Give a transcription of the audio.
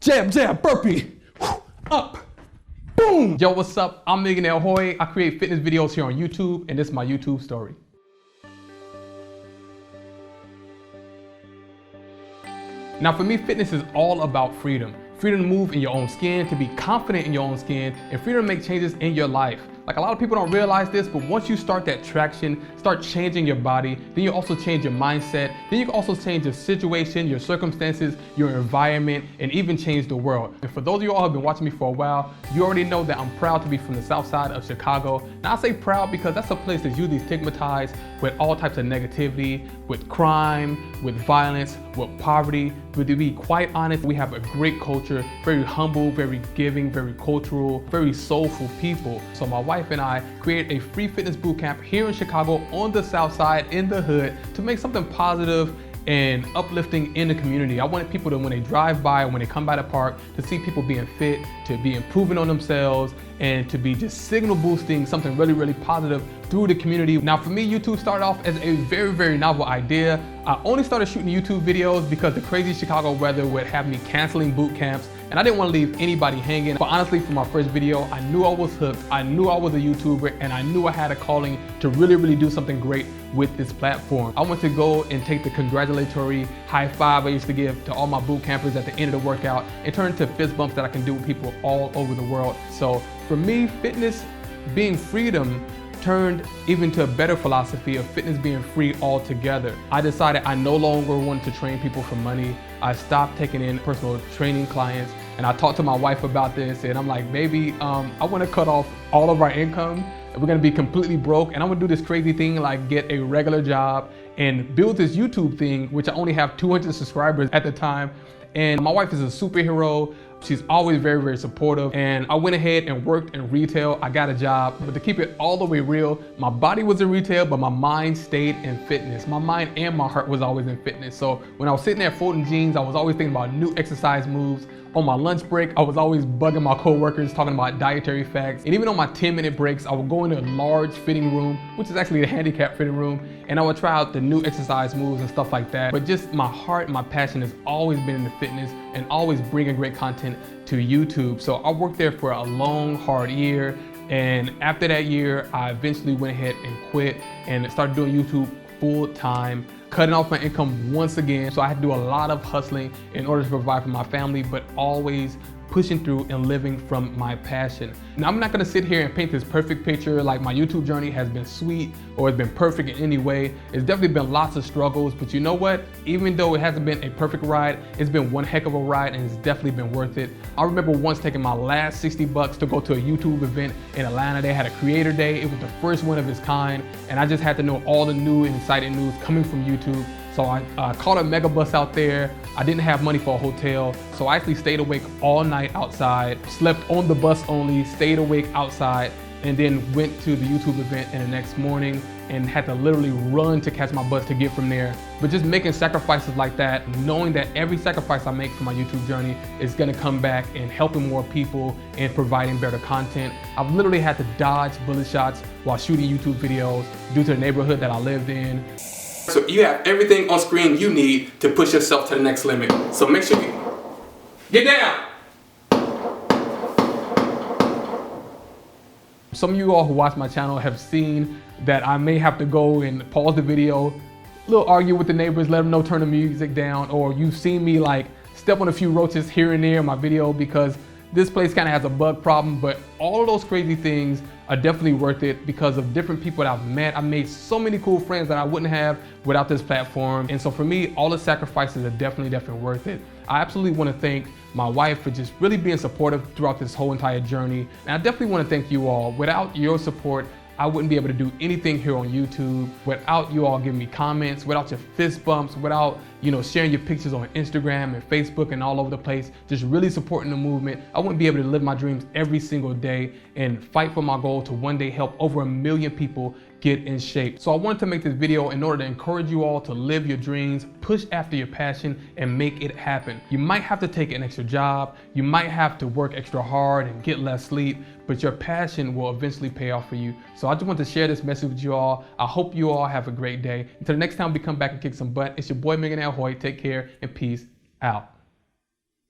jab, jab, burpee, up, boom. Yo, what's up? I'm Millionaire Hoy. I create fitness videos here on YouTube, and this is my YouTube story. Now for me, fitness is all about freedom. Freedom to move in your own skin, to be confident in your own skin, and freedom to make changes in your life. Like, a lot of people don't realize this, but once you start that traction, start changing your body, then you also change your mindset, then you can also change your situation, your circumstances, your environment, and even change the world. And for those of you all who have been watching me for a while, you already know that I'm proud to be from the south side of Chicago. Now I say proud because that's a place that's usually stigmatized with all types of negativity, with crime, with violence, with poverty. But to be quite honest, we have a great culture, very humble, very giving, very cultural, very soulful people. So my wife and I created a free fitness boot camp here in Chicago on the south side in the hood to make something positive and uplifting in the community. I wanted people to, when they drive by, when they come by the park, to see people being fit, to be improving on themselves, and to be just signal boosting something really, really positive through the community. Now for me, YouTube started off as a very, very novel idea. I only started shooting YouTube videos because the crazy Chicago weather would have me canceling boot camps, and I didn't want to leave anybody hanging. But honestly, for my first video, I knew I was hooked, I knew I was a YouTuber, and I knew I had a calling to really, really do something great with this platform. I went to go and take the congratulatory high five I used to give to all my boot campers at the end of the workout and turn into fist bumps that I can do with people all over the world. So for me, fitness being freedom turned even to a better philosophy of fitness being free altogether. I decided I no longer wanted to train people for money. I stopped taking in personal training clients, and I talked to my wife about this, and I'm like, baby, I want to cut off all of our income. We're gonna be completely broke, and I'm gonna do this crazy thing like get a regular job and build this YouTube thing, which I only have 200 subscribers at the time. And my wife is a superhero. She's always very, very supportive. And I went ahead and worked in retail. I got a job, but to keep it all the way real, my body was in retail, but my mind stayed in fitness. My mind and my heart was always in fitness. So when I was sitting there folding jeans, I was always thinking about new exercise moves. On my lunch break, I was always bugging my coworkers, talking about dietary facts. And even on my 10-minute breaks, I would go into a large fitting room, which is actually the handicap fitting room, and I would try out the new exercise moves and stuff like that. But just my heart, my passion has always been in the fitness and always bringing great content to YouTube. So I worked there for a long, hard year. And after that year, I eventually went ahead and quit and started doing YouTube full time, cutting off my income once again. So I had to do a lot of hustling in order to provide for my family, but always pushing through and living from my passion. Now, I'm not gonna sit here and paint this perfect picture like my YouTube journey has been sweet or it's been perfect in any way. It's definitely been lots of struggles, but you know what? Even though it hasn't been a perfect ride, it's been one heck of a ride, and it's definitely been worth it. I remember once taking my last 60 bucks to go to a YouTube event in Atlanta. They had a creator day. It was the first one of its kind, and I just had to know all the new and exciting news coming from YouTube. So I caught a mega bus out there. I didn't have money for a hotel, so I actually stayed awake all night outside, slept on the bus only, stayed awake outside, and then went to the YouTube event in the next morning and had to literally run to catch my bus to get from there. But just making sacrifices like that, knowing that every sacrifice I make for my YouTube journey is gonna come back and helping more people and providing better content. I've literally had to dodge bullet shots while shooting YouTube videos due to the neighborhood that I lived in. So you have everything on screen you need to push yourself to the next limit. So make sure you get down. Some of you all who watch my channel have seen that I may have to go and pause the video, little argue with the neighbors, let them know turn the music down, or you've seen me like step on a few roaches here and there in my video because this place kind of has a bug problem. But all of those crazy things are definitely worth it because of different people that I've met. I've made so many cool friends that I wouldn't have without this platform. And so for me, all the sacrifices are definitely worth it. I absolutely want to thank my wife for just really being supportive throughout this whole entire journey. And I definitely want to thank you all. Without your support, I wouldn't be able to do anything here on YouTube. Without you all giving me comments, without your fist bumps, without sharing your pictures on Instagram and Facebook and all over the place, just really supporting the movement, I wouldn't be able to live my dreams every single day and fight for my goal to one day help over 1 million people get in shape. So I wanted to make this video in order to encourage you all to live your dreams, push after your passion, and make it happen. You might have to take an extra job, you might have to work extra hard and get less sleep, but your passion will eventually pay off for you. So I just want to share this message with you all. I hope you all have a great day. Until the next time we come back and kick some butt, it's your boy Millionaire Hoy. Take care and peace out.